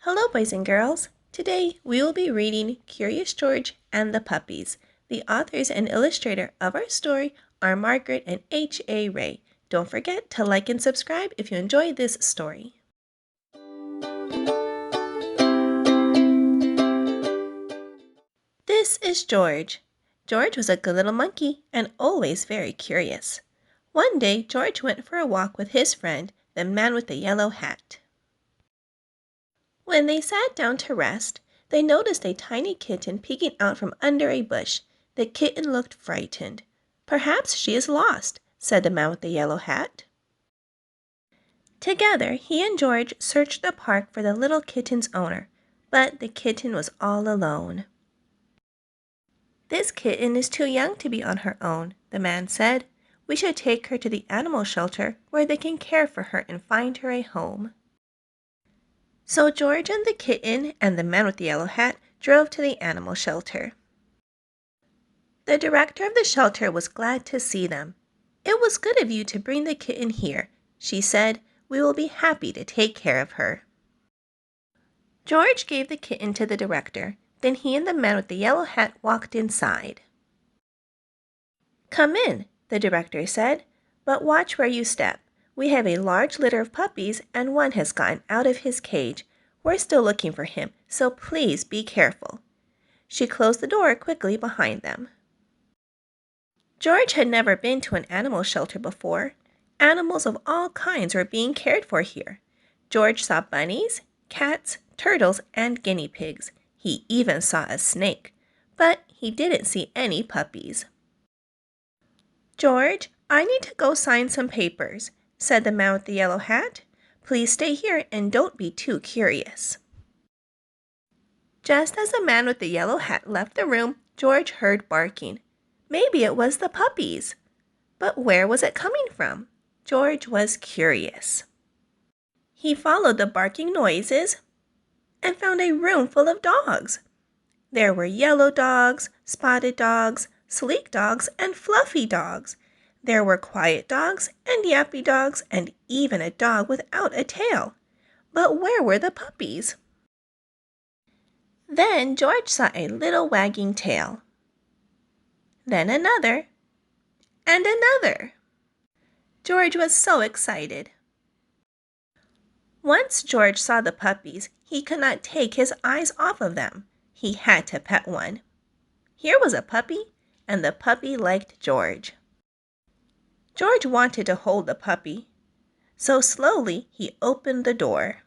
Hello, boys and girls. Today we will be reading Curious George and the Puppies. The authors and illustrator of our story are Margret and H.A. Don't forget to like and subscribe if you enjoy this story. This is George. George was a good little monkey and always very curious. One day, George went for a walk with his friend, the man with the yellow hat. When they sat down to rest, they noticed a tiny kitten peeking out from under a bush. The kitten looked frightened. "Perhaps she is lost," said the man with the yellow hat. Together, he and George searched the park for the little kitten's owner, but the kitten was all alone. "This kitten is too young to be on her own," the man said. "We should take her to the animal shelter where they can care for her and find her a home." So George and the kitten and the man with the yellow hat drove to the animal shelter. The director of the shelter was glad to see them. "It was good of you to bring the kitten here," she said. "We will be happy to take care of her." George gave the kitten to the director. Then he and the man with the yellow hat walked inside. "Come in," the director said, "but watch where you step. We have a large litter of puppies, and one has gotten out of his cage. We're still looking for him, so please be careful." She closed the door quickly behind them. George had never been to an animal shelter before. Animals of all kinds were being cared for here. George saw bunnies, cats, turtles, and guinea pigs. He even saw a snake, but he didn't see any puppies. "George, I need to go sign some papers," said the man with the yellow hat. "Please stay here and don't be too curious." Just as the man with the yellow hat left the room, George heard barking. Maybe it was the puppies. But where was it coming from? George was curious. He followed the barking noises and found a room full of dogs. There were yellow dogs, spotted dogs, sleek dogs, and fluffy dogs. There were quiet dogs and yappy dogs, and even a dog without a tail. But where were the puppies? Then George saw a little wagging tail. Then another, and another. George was so excited. Once George saw the puppies, he could not take his eyes off of them. He had to pet one. Here was a puppy, and the puppy liked George. George wanted to hold the puppy, so slowly he opened the door.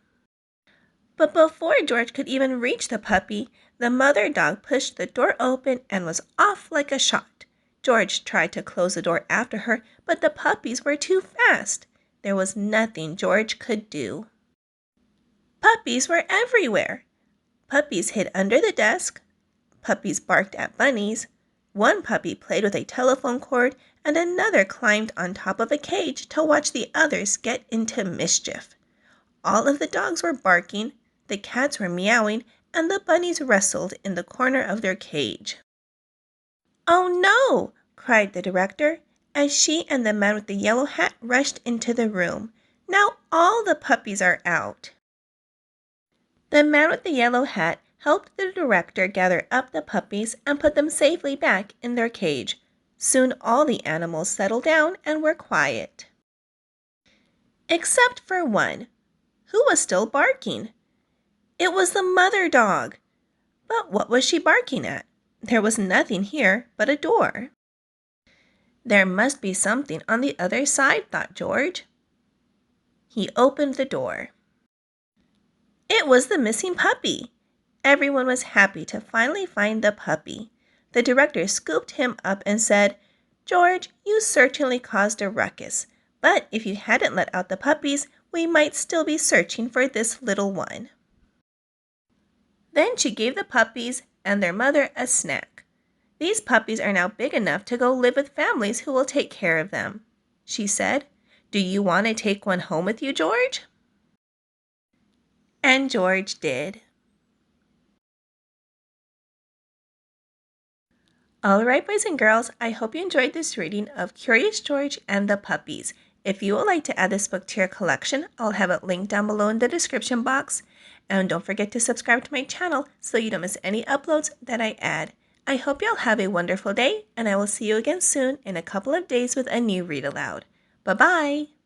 But before George could even reach the puppy, the mother dog pushed the door open and was off like a shot. George tried to close the door after her, but the puppies were too fast. There was nothing George could do. Puppies were everywhere. Puppies hid under the desk. Puppies barked at bunnies. One puppy played with a telephone cord, and another climbed on top of a cage to watch the others get into mischief. All of the dogs were barking, the cats were meowing, and the bunnies wrestled in the corner of their cage. "Oh no!" cried the director, as she and the man with the yellow hat rushed into the room. "Now all the puppies are out." The man with the yellow hat helped the director gather up the puppies and put them safely back in their cage. Soon all the animals settled down and were quiet. Except for one, who was still barking. It was the mother dog. But what was she barking at? There was nothing here but a door. There must be something on the other side, thought George. He opened the door. It was the missing puppy. Everyone was happy to finally find the puppy. The director scooped him up and said, "George, you certainly caused a ruckus, but if you hadn't let out the puppies, we might still be searching for this little one." Then she gave the puppies and their mother a snack. "These puppies are now big enough to go live with families who will take care of them," she said. "Do you want to take one home with you, George?" And George did. All right, boys and girls, I hope you enjoyed this reading of Curious George and the Puppies. If you would like to add this book to your collection, I'll have it linked down below in the description box. And don't forget to subscribe to my channel so you don't miss any uploads that I add. I hope you'll have a wonderful day, and I will see you again soon in a couple of days with a new Read Aloud. Bye-bye!